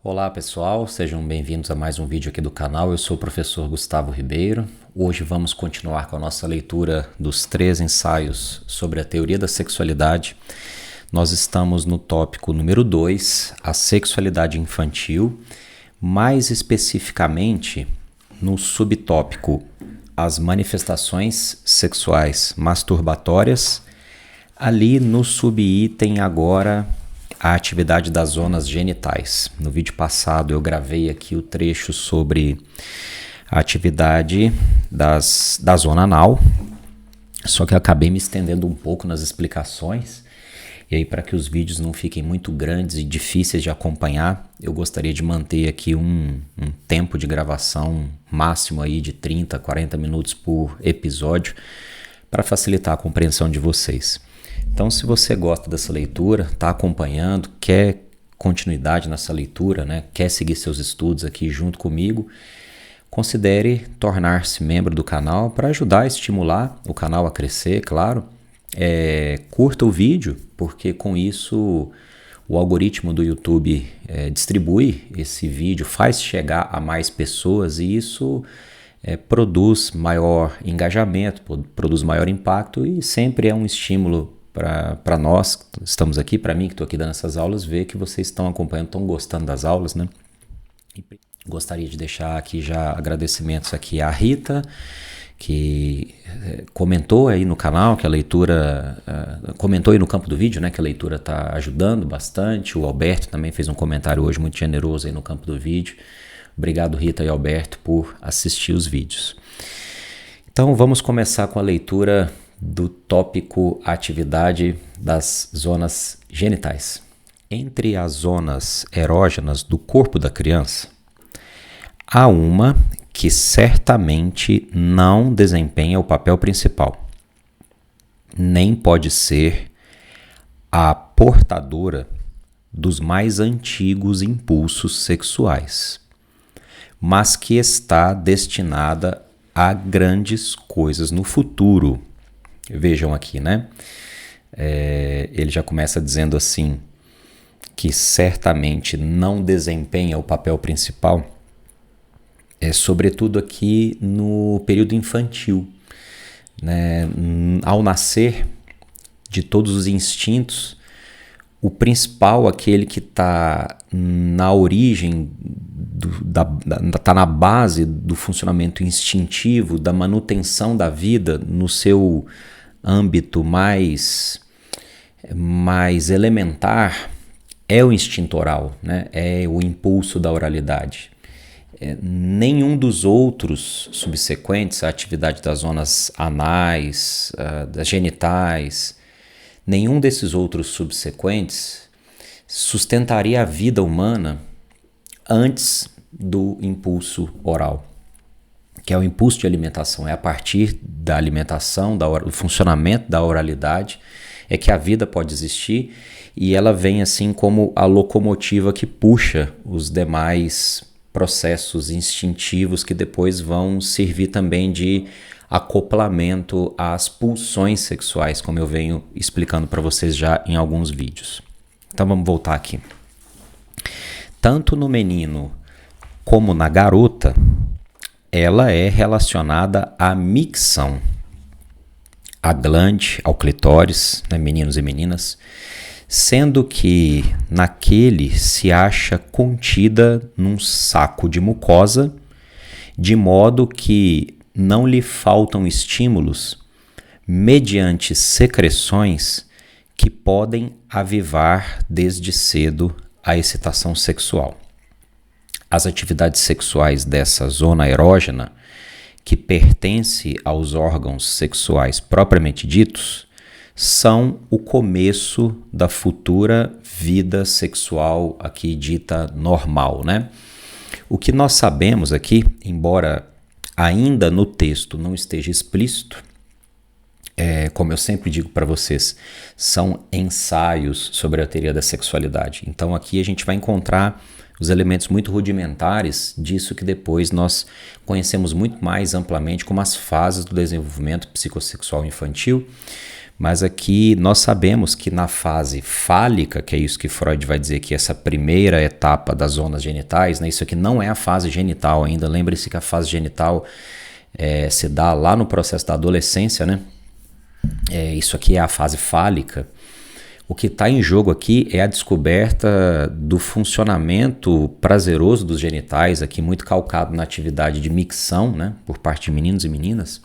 Olá pessoal, sejam bem-vindos a mais um vídeo aqui do canal. Eu sou o professor Gustavo Ribeiro. Hoje vamos continuar com a nossa leitura dos 3 ensaios sobre a teoria da sexualidade. Nós estamos no tópico número 2, a sexualidade infantil, mais especificamente no subtópico as manifestações sexuais masturbatórias. Ali no subitem agora a atividade das zonas genitais. No vídeo passado eu gravei aqui o trecho sobre a atividade da zona anal, só que eu acabei me estendendo um pouco nas explicações, e aí para que os vídeos não fiquem muito grandes e difíceis de acompanhar, eu gostaria de manter aqui um tempo de gravação máximo aí de 30, 40 minutos por episódio, para facilitar a compreensão de vocês. Então, se você gosta dessa leitura, está acompanhando, quer continuidade nessa leitura, né, quer seguir seus estudos aqui junto comigo, considere tornar-se membro do canal para ajudar a estimular o canal a crescer, claro. Curta o vídeo, porque com isso o algoritmo do YouTube distribui esse vídeo, faz chegar a mais pessoas e isso produz maior engajamento, produz maior impacto e sempre é um estímulo para nós que estamos aqui, para mim que estou aqui dando essas aulas, ver que vocês estão acompanhando, estão gostando das aulas, né? E gostaria de deixar aqui já agradecimentos aqui à Rita, que comentou aí no canal que a leitura, comentou aí no campo do vídeo, né, que a leitura está ajudando bastante. O Alberto também fez um comentário hoje muito generoso aí no campo do vídeo. Obrigado, Rita e Alberto, por assistir os vídeos. Então vamos começar com a leitura do tópico atividade das zonas genitais. Entre as zonas erógenas do corpo da criança, há uma que certamente não desempenha o papel principal, nem pode ser a portadora dos mais antigos impulsos sexuais, mas que está destinada a grandes coisas no futuro. Vejam aqui, né? Ele já começa dizendo assim, que certamente não desempenha o papel principal, sobretudo aqui no período infantil, né? Ao nascer de todos os instintos, o principal, aquele que está na origem, está na base do funcionamento instintivo, da manutenção da vida no seu âmbito mais elementar, é o instinto oral, né? É o impulso da oralidade. Nenhum dos outros subsequentes, a atividade das zonas anais, das genitais, nenhum desses outros subsequentes sustentaria a vida humana antes do impulso oral, que é o impulso de alimentação. É a partir da alimentação, do funcionamento da oralidade, é que a vida pode existir, e ela vem assim como a locomotiva que puxa os demais processos instintivos que depois vão servir também de acoplamento às pulsões sexuais, como eu venho explicando para vocês já em alguns vídeos. Então vamos voltar aqui. Tanto no menino como na garota, ela é relacionada à micção, à glande, ao clitóris, né, meninos e meninas, sendo que naquele se acha contida num saco de mucosa, de modo que não lhe faltam estímulos mediante secreções que podem avivar desde cedo a excitação sexual. As atividades sexuais dessa zona erógena, que pertence aos órgãos sexuais propriamente ditos, são o começo da futura vida sexual aqui dita normal, né? O que nós sabemos aqui, embora ainda no texto não esteja explícito, como eu sempre digo para vocês, são ensaios sobre a teoria da sexualidade. Então aqui a gente vai encontrar os elementos muito rudimentares disso que depois nós conhecemos muito mais amplamente como as fases do desenvolvimento psicossexual infantil, Mas aqui nós sabemos que na fase fálica, que é isso que Freud vai dizer que essa primeira etapa das zonas genitais, né, isso aqui não é a fase genital ainda, lembre-se que a fase genital se dá lá no processo da adolescência, né? Isso aqui é a fase fálica. O que está em jogo aqui é a descoberta do funcionamento prazeroso dos genitais, aqui muito calcado na atividade de micção, né, por parte de meninos e meninas.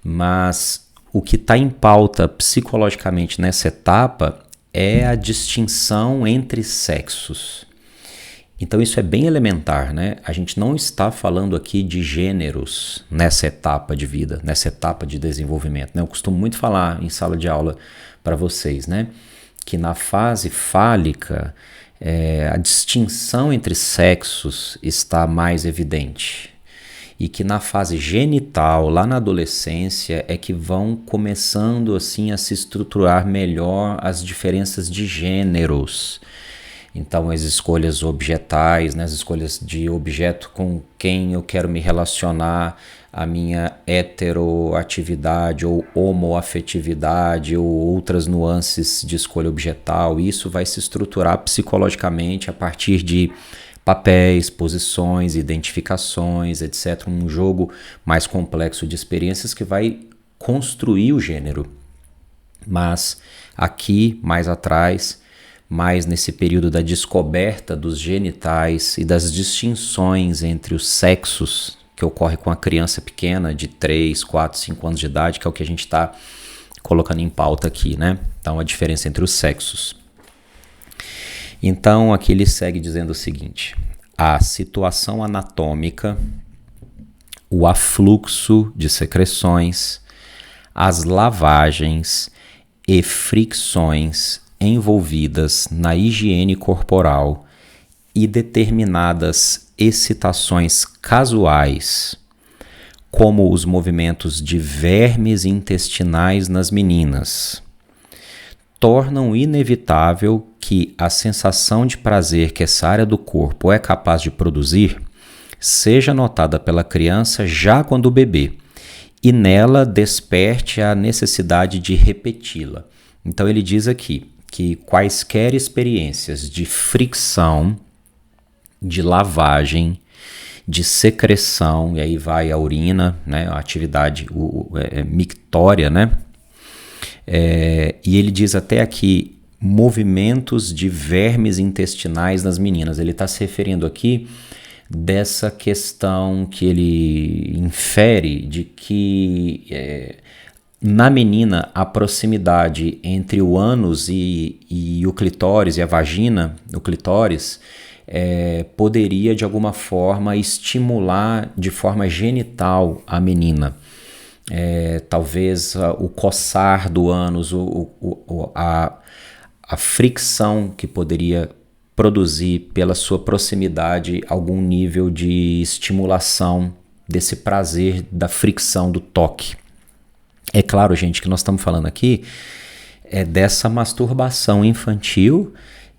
Mas o que está em pauta psicologicamente nessa etapa é a distinção entre sexos. Então isso é bem elementar, né? A gente não está falando aqui de gêneros nessa etapa de vida, nessa etapa de desenvolvimento, né? Eu costumo muito falar em sala de aula para vocês, né? Que na fase fálica a distinção entre sexos está mais evidente. E que na fase genital, lá na adolescência, é que vão começando assim a se estruturar melhor as diferenças de gêneros. Então as escolhas objetais, né, as escolhas de objeto com quem eu quero me relacionar, a minha heteroatividade ou homoafetividade ou outras nuances de escolha objetal, isso vai se estruturar psicologicamente a partir de papéis, posições, identificações, etc. Um jogo mais complexo de experiências que vai construir o gênero. Mas aqui, mais atrás, mais nesse período da descoberta dos genitais e das distinções entre os sexos que ocorre com a criança pequena de 3, 4, 5 anos de idade, que é o que a gente está colocando em pauta aqui, né? Então, a diferença entre os sexos. Então, aqui ele segue dizendo o seguinte: a situação anatômica, o afluxo de secreções, as lavagens e fricções envolvidas na higiene corporal e determinadas excitações casuais, como os movimentos de vermes intestinais nas meninas, tornam inevitável que a sensação de prazer que essa área do corpo é capaz de produzir seja notada pela criança já quando bebê e nela desperte a necessidade de repeti-la. Então ele diz aqui que quaisquer experiências de fricção, de lavagem, de secreção, e aí vai a urina, né, a atividade mictória, né? E ele diz até aqui movimentos de vermes intestinais nas meninas. Ele está se referindo aqui dessa questão que ele infere de que na menina a proximidade entre o ânus e o clitóris e a vagina, o clitóris, poderia de alguma forma estimular de forma genital a menina. Talvez o coçar do ânus, a fricção que poderia produzir pela sua proximidade algum nível de estimulação desse prazer da fricção do toque. É claro, gente, que nós estamos falando aqui dessa masturbação infantil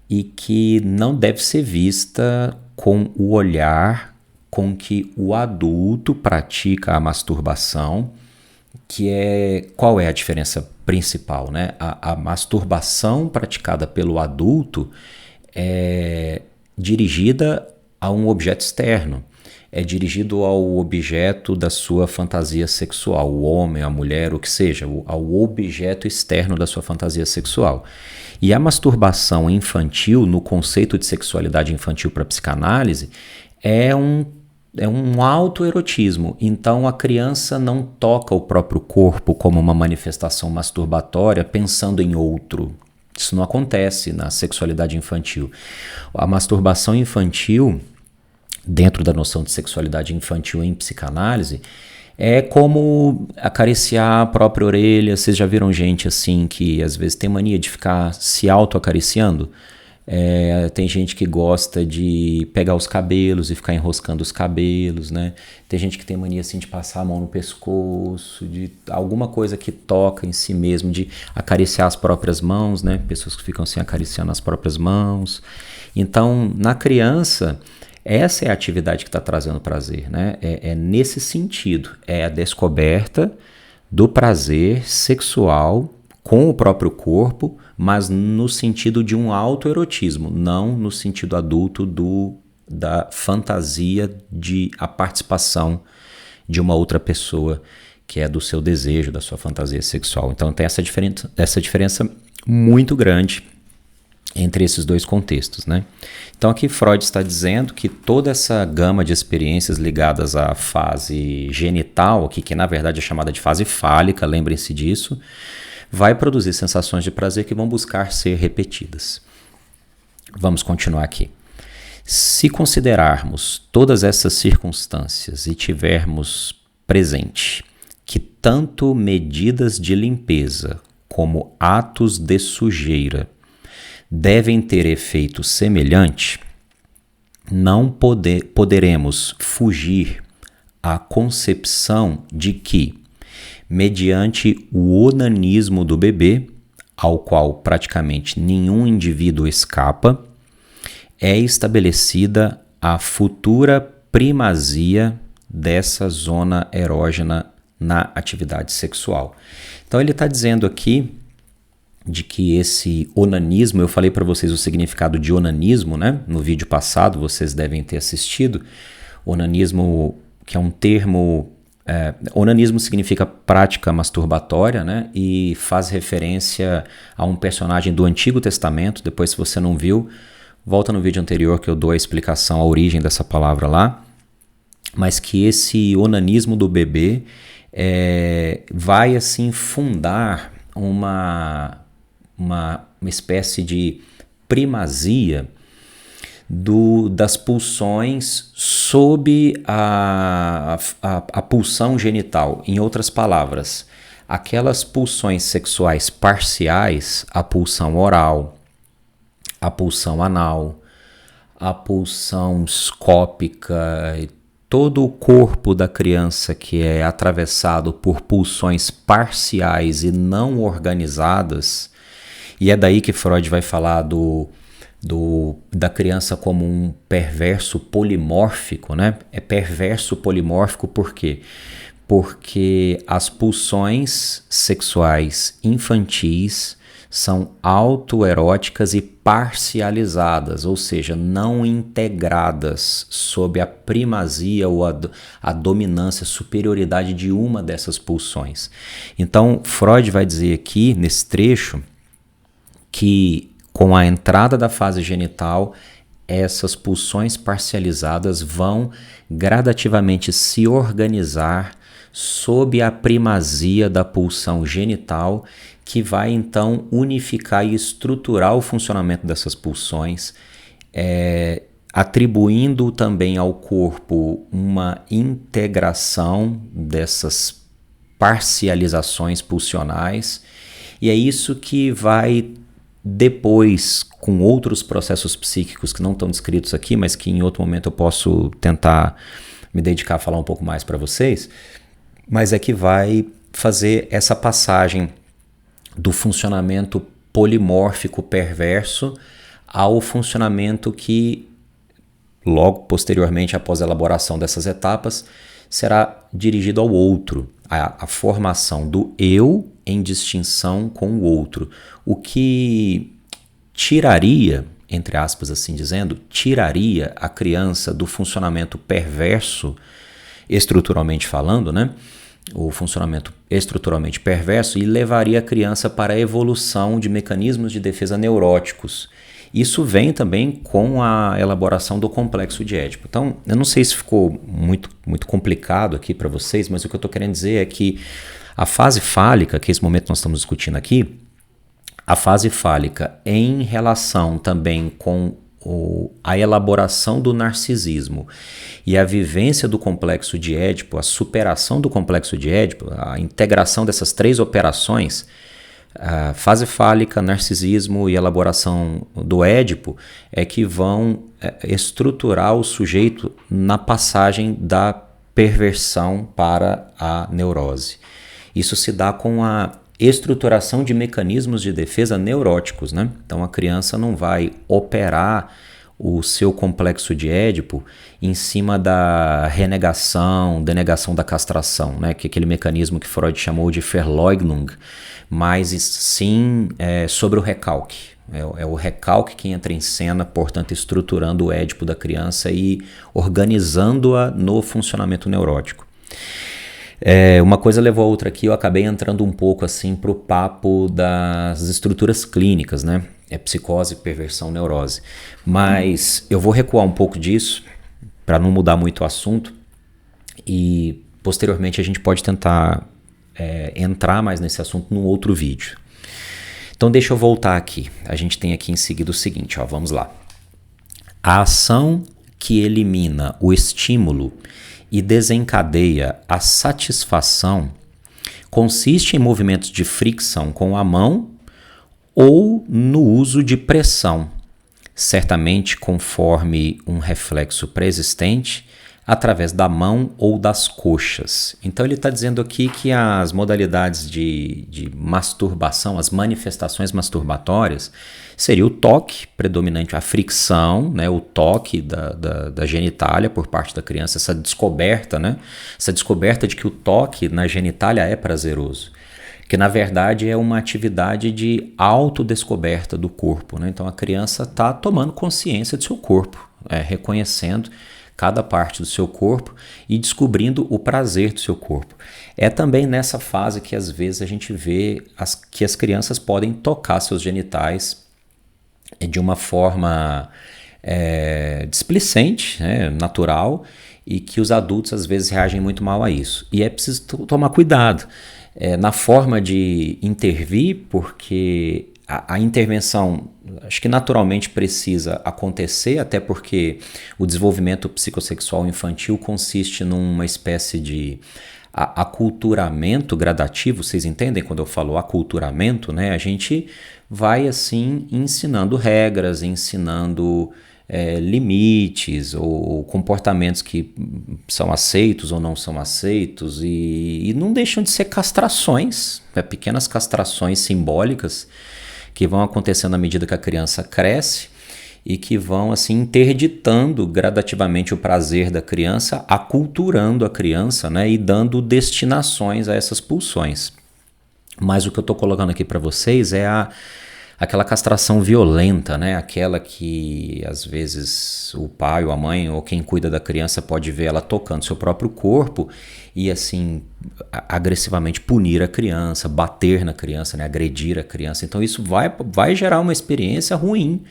e que não deve ser vista com o olhar com que o adulto pratica a masturbação, qual é a diferença principal, né? A masturbação praticada pelo adulto é dirigida a um objeto externo, é dirigido ao objeto da sua fantasia sexual, o homem, a mulher, o que seja, ao objeto externo da sua fantasia sexual. E a masturbação infantil, no conceito de sexualidade infantil para a psicanálise, é um autoerotismo. Então a criança não toca o próprio corpo como uma manifestação masturbatória pensando em outro. Isso não acontece na sexualidade infantil. A masturbação infantil, dentro da noção de sexualidade infantil em psicanálise, é como acariciar a própria orelha. Vocês já viram gente assim que às vezes tem mania de ficar se auto-acariciando? Tem gente que gosta de pegar os cabelos e ficar enroscando os cabelos, né? Tem gente que tem mania assim de passar a mão no pescoço, de alguma coisa que toca em si mesmo, de acariciar as próprias mãos, né? Pessoas que ficam assim acariciando as próprias mãos. Então, na criança, essa é a atividade que está trazendo prazer, né? É nesse sentido, é a descoberta do prazer sexual com o próprio corpo, mas no sentido de um autoerotismo, não no sentido adulto da fantasia de a participação de uma outra pessoa, que é do seu desejo, da sua fantasia sexual. Então tem essa diferença muito grande entre esses dois contextos, né? Então aqui Freud está dizendo que toda essa gama de experiências ligadas à fase genital, que na verdade é chamada de fase fálica, lembrem-se disso, vai produzir sensações de prazer que vão buscar ser repetidas. Vamos continuar aqui. Se considerarmos todas essas circunstâncias e tivermos presente que tanto medidas de limpeza como atos de sujeira devem ter efeito semelhante, não poderemos fugir à concepção de que, mediante o onanismo do bebê, ao qual praticamente nenhum indivíduo escapa, é estabelecida a futura primazia dessa zona erógena na atividade sexual. Então ele está dizendo aqui de que esse onanismo, eu falei para vocês o significado de onanismo, né? No vídeo passado, vocês devem ter assistido. Onanismo, que é um termo... onanismo significa prática masturbatória, né? E faz referência a um personagem do Antigo Testamento. Depois, se você não viu, volta no vídeo anterior que eu dou a explicação, a origem dessa palavra lá. Mas que esse onanismo do bebê vai, assim, fundar uma espécie de primazia das pulsões sob a pulsão genital. Em outras palavras, aquelas pulsões sexuais parciais, a pulsão oral, a pulsão anal, a pulsão scópica, todo o corpo da criança que é atravessado por pulsões parciais e não organizadas, e é daí que Freud vai falar da criança como um perverso polimórfico, né? É perverso polimórfico por quê? Porque as pulsões sexuais infantis são autoeróticas e parcializadas, ou seja, não integradas sob a primazia ou a dominância, a superioridade de uma dessas pulsões. Então, Freud vai dizer aqui, nesse trecho, que com a entrada da fase genital, essas pulsões parcializadas vão gradativamente se organizar sob a primazia da pulsão genital, que vai então unificar e estruturar o funcionamento dessas pulsões, atribuindo também ao corpo uma integração dessas parcializações pulsionais, e é isso que vai depois, com outros processos psíquicos que não estão descritos aqui, mas que em outro momento eu posso tentar me dedicar a falar um pouco mais para vocês, mas é que vai fazer essa passagem do funcionamento polimórfico perverso ao funcionamento que, logo posteriormente, após a elaboração dessas etapas, será dirigido ao outro, a formação do eu em distinção com o outro, o que tiraria, entre aspas assim dizendo, tiraria a criança do funcionamento perverso, estruturalmente falando, né? O funcionamento estruturalmente perverso, e levaria a criança para a evolução de mecanismos de defesa neuróticos. Isso vem também com a elaboração do complexo de Édipo. Então, eu não sei se ficou muito complicado aqui para vocês, mas o que eu estou querendo dizer é que a fase fálica, que é esse momento nós estamos discutindo aqui, a fase fálica em relação também com a elaboração do narcisismo e a vivência do complexo de Édipo, a superação do complexo de Édipo, a integração dessas três operações, a fase fálica, narcisismo e elaboração do Édipo, é que vão estruturar o sujeito na passagem da perversão para a neurose. Isso se dá com a estruturação de mecanismos de defesa neuróticos, né? Então a criança não vai operar o seu complexo de Édipo em cima da denegação da castração, né? Que é aquele mecanismo que Freud chamou de Verleugnung, mas sim sobre o recalque. É o recalque que entra em cena, portanto, estruturando o édipo da criança e organizando-a no funcionamento neurótico. Uma coisa levou a outra aqui, eu acabei entrando um pouco assim para o papo das estruturas clínicas, né? Psicose, perversão, neurose. Mas eu vou recuar um pouco disso para não mudar muito o assunto e posteriormente a gente pode tentar entrar mais nesse assunto num outro vídeo. Então deixa eu voltar aqui. A gente tem aqui em seguida o seguinte, ó, vamos lá. A ação que elimina o estímulo e desencadeia a satisfação consiste em movimentos de fricção com a mão ou no uso de pressão, certamente conforme um reflexo pré-existente através da mão ou das coxas. Então ele está dizendo aqui que as modalidades de masturbação, as manifestações masturbatórias, seria o toque predominante, a fricção, né, o toque da genitália por parte da criança, essa descoberta, né, essa descoberta de que o toque na genitália é prazeroso, que na verdade é uma atividade de autodescoberta do corpo, né? Então a criança está tomando consciência do seu corpo, reconhecendo cada parte do seu corpo e descobrindo o prazer do seu corpo. É também nessa fase que às vezes a gente vê que as crianças podem tocar seus genitais de uma forma displicente, né, natural, e que os adultos às vezes reagem muito mal a isso. E é preciso tomar cuidado na forma de intervir, porque a intervenção, acho que naturalmente precisa acontecer, até porque o desenvolvimento psicossexual infantil consiste numa espécie de aculturamento gradativo. Vocês entendem quando eu falo aculturamento, né? A gente vai assim ensinando regras, ensinando limites ou comportamentos que são aceitos ou não são aceitos e não deixam de ser castrações, pequenas castrações simbólicas que vão acontecendo à medida que a criança cresce e que vão assim interditando gradativamente o prazer da criança, aculturando a criança, né, e dando destinações a essas pulsões. Mas o que eu estou colocando aqui para vocês é aquela castração violenta, né? Aquela que às vezes o pai ou a mãe ou quem cuida da criança pode ver ela tocando seu próprio corpo e assim agressivamente punir a criança, bater na criança, né? Agredir a criança. Então isso vai gerar uma experiência ruim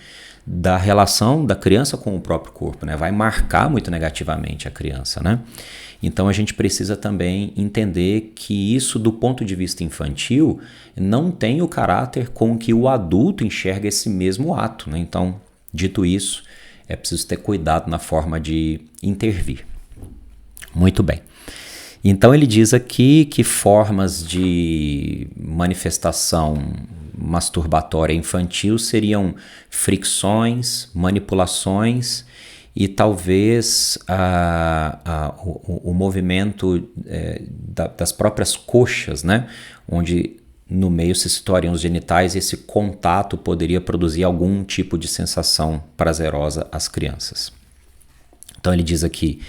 da relação da criança com o próprio corpo, né? Vai marcar muito negativamente a criança, né? Então a gente precisa também entender que isso, do ponto de vista infantil, não tem o caráter com que o adulto enxerga esse mesmo ato, né? Então, dito isso, é preciso ter cuidado na forma de intervir. Muito bem. Então ele diz aqui que formas de manifestação masturbatória infantil seriam fricções, manipulações e talvez o movimento das próprias coxas, né? Onde no meio se situariam os genitais e esse contato poderia produzir algum tipo de sensação prazerosa às crianças. Então ele diz aqui,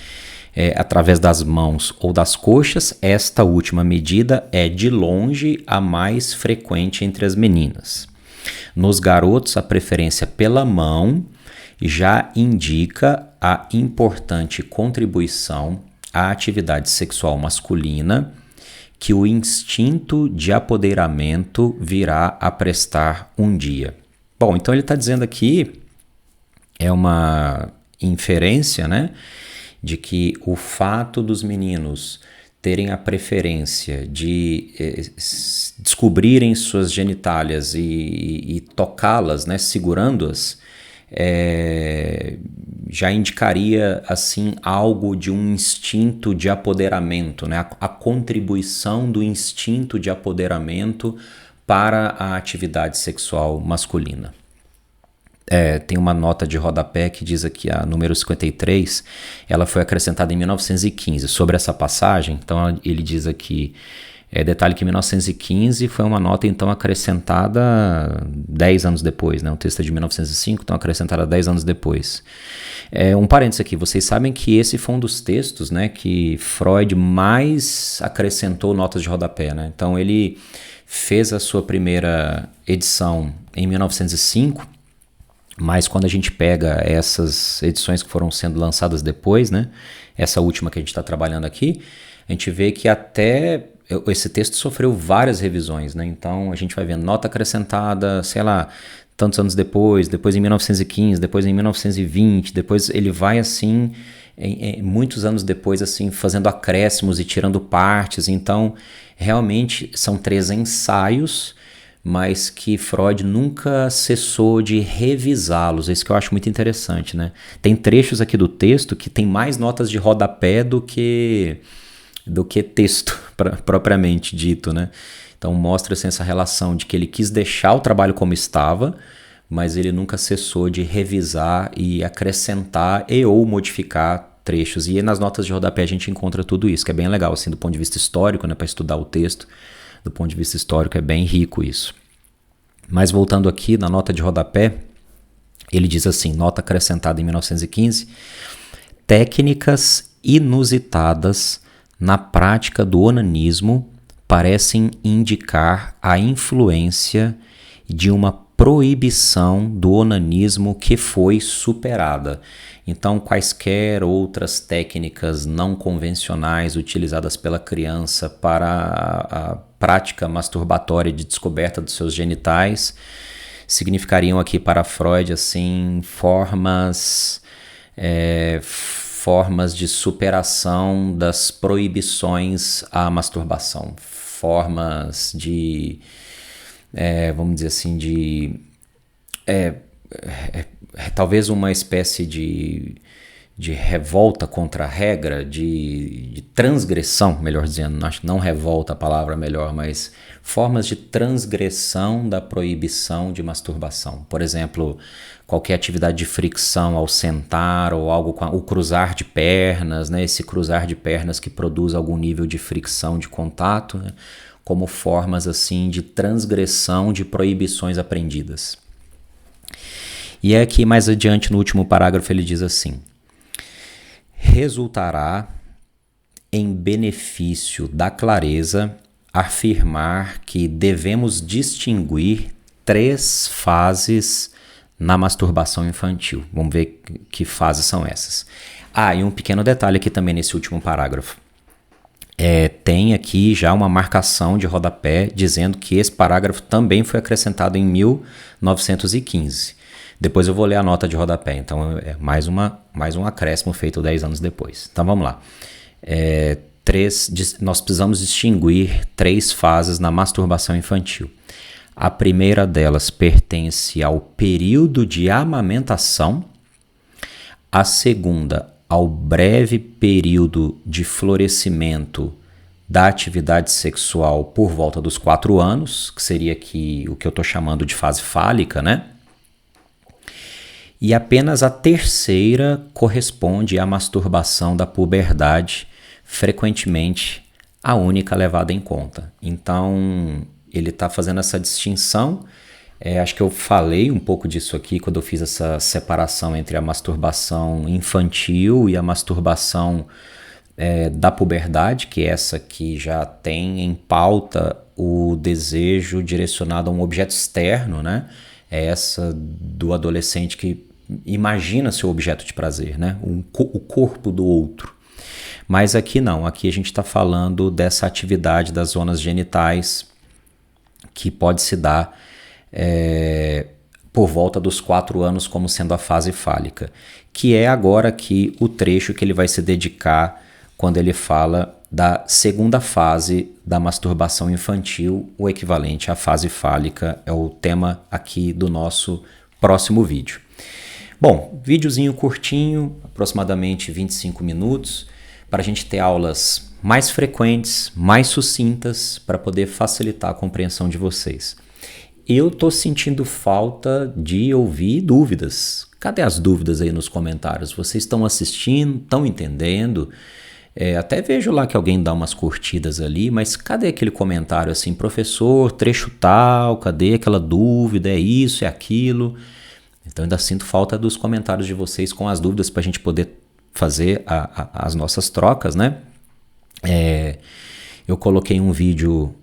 através das mãos ou das coxas, esta última medida é de longe a mais frequente entre as meninas. Nos garotos, a preferência pela mão já indica a importante contribuição à atividade sexual masculina que o instinto de apoderamento virá a prestar um dia. Bom, então ele está dizendo aqui, é uma inferência, né, de que o fato dos meninos terem a preferência de descobrirem suas genitálias e tocá-las, né, segurando-as, já indicaria assim algo de um instinto de apoderamento, né? A contribuição do instinto de apoderamento para a atividade sexual masculina. Tem uma nota de rodapé que diz aqui, a número 53, ela foi acrescentada em 1915. Sobre essa passagem, então ele diz aqui, detalhe que em 1915 foi uma nota então acrescentada 10 anos depois, né? O texto é de 1905, então acrescentada 10 anos depois. Um parênteses aqui, vocês sabem que esse foi um dos textos, né, que Freud mais acrescentou notas de rodapé, né? Então ele fez a sua primeira edição em 1905, mas quando a gente pega essas edições que foram sendo lançadas depois, né, essa última que a gente está trabalhando aqui, a gente vê que até esse texto sofreu várias revisões, né? Então a gente vai vendo nota acrescentada, sei lá, tantos anos depois em 1915, depois em 1920, depois ele vai assim, muitos anos depois, assim, fazendo acréscimos e tirando partes. Então realmente são 3 ensaios, mas que Freud nunca cessou de revisá-los. É isso que eu acho muito interessante, né? Tem trechos aqui do texto que tem mais notas de rodapé do que texto propriamente dito, né? Então mostra-se essa relação de que ele quis deixar o trabalho como estava, mas ele nunca cessou de revisar e acrescentar e ou modificar trechos. E nas notas de rodapé a gente encontra tudo isso, que é bem legal, assim, do ponto de vista histórico, né, para estudar o texto. Do ponto de vista histórico é bem rico isso. Mas voltando aqui na nota de rodapé, ele diz assim, nota acrescentada em 1915, técnicas inusitadas na prática do onanismo parecem indicar a influência de uma proibição do onanismo que foi superada. Então, quaisquer outras técnicas não convencionais utilizadas pela criança para a prática masturbatória de descoberta dos seus genitais significariam aqui para Freud assim formas de superação das proibições à masturbação, formas de, vamos dizer assim, de talvez uma espécie de revolta contra a regra, de transgressão, melhor dizendo, não revolta a palavra melhor, mas formas de transgressão da proibição de masturbação. Por exemplo, qualquer atividade de fricção ao sentar ou algo com o cruzar de pernas, né? Esse cruzar de pernas que produz algum nível de fricção, de contato, né? Como formas assim de transgressão de proibições aprendidas. E aqui mais adiante no último parágrafo ele diz assim: resultará em benefício da clareza afirmar que devemos distinguir 3 fases na masturbação infantil. Vamos ver que fases são essas. E um pequeno detalhe aqui também nesse último parágrafo. Tem aqui já uma marcação de rodapé dizendo que esse parágrafo também foi acrescentado em 1915. Depois eu vou ler a nota de rodapé, então é mais um acréscimo feito 10 anos depois. Então vamos lá. Nós precisamos distinguir 3 fases na masturbação infantil. A primeira delas pertence ao período de amamentação, a segunda ao breve período de florescimento da atividade sexual por volta dos 4 anos, que seria aqui o que eu estou chamando de fase fálica, né? E apenas a terceira corresponde à masturbação da puberdade, frequentemente a única levada em conta. Então, ele está fazendo essa distinção. Acho que eu falei um pouco disso aqui quando eu fiz essa separação entre a masturbação infantil e a masturbação da puberdade, que é essa que já tem em pauta o desejo direcionado a um objeto externo, né? É essa do adolescente que imagina seu objeto de prazer, né? O corpo do outro. Mas aqui não, aqui a gente está falando dessa atividade das zonas genitais que pode se dar por volta dos 4 anos como sendo a fase fálica, que é agora aqui o trecho que ele vai se dedicar quando ele fala da segunda fase da masturbação infantil, o equivalente à fase fálica, é o tema aqui do nosso próximo vídeo. Bom, videozinho curtinho, aproximadamente 25 minutos, para a gente ter aulas mais frequentes, mais sucintas, para poder facilitar a compreensão de vocês. Eu estou sentindo falta de ouvir dúvidas. Cadê as dúvidas aí nos comentários? Vocês estão assistindo, estão entendendo? Até vejo lá que alguém dá umas curtidas ali, mas cadê aquele comentário assim, professor, trecho tal, cadê aquela dúvida, é isso, é aquilo? Então ainda sinto falta dos comentários de vocês com as dúvidas para a gente poder fazer as nossas trocas, né? Eu coloquei um vídeo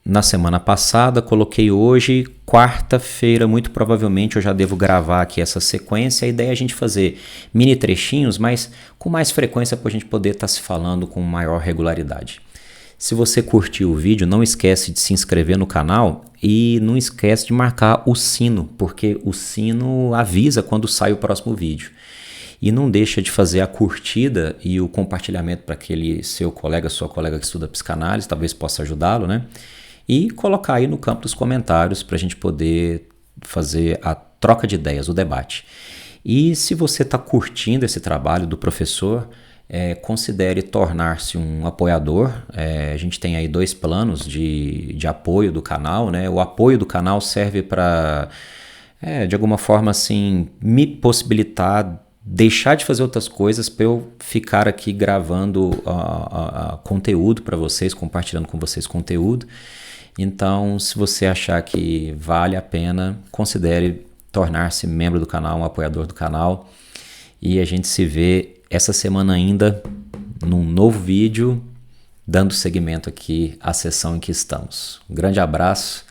na semana passada, coloquei hoje, quarta-feira, muito provavelmente eu já devo gravar aqui essa sequência. A ideia é a gente fazer mini trechinhos, mas com mais frequência para a gente poder estar se falando com maior regularidade. Se você curtiu o vídeo, não esquece de se inscrever no canal e não esquece de marcar o sino, porque o sino avisa quando sai o próximo vídeo. E não deixa de fazer a curtida e o compartilhamento para aquele seu colega, sua colega que estuda psicanálise, talvez possa ajudá-lo, né? E colocar aí no campo dos comentários para a gente poder fazer a troca de ideias, o debate. E se você está curtindo esse trabalho do professor, considere tornar-se um apoiador. A gente tem aí 2 planos de apoio do canal, né? O apoio do canal serve para, de alguma forma, assim, me possibilitar deixar de fazer outras coisas para eu ficar aqui gravando conteúdo para vocês, compartilhando com vocês conteúdo. Então, se você achar que vale a pena, considere tornar-se membro do canal, um apoiador do canal. E a gente se vê essa semana ainda num novo vídeo, dando seguimento aqui à sessão em que estamos. Um grande abraço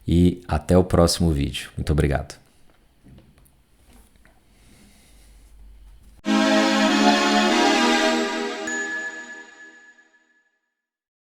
e até o próximo vídeo. Muito obrigado.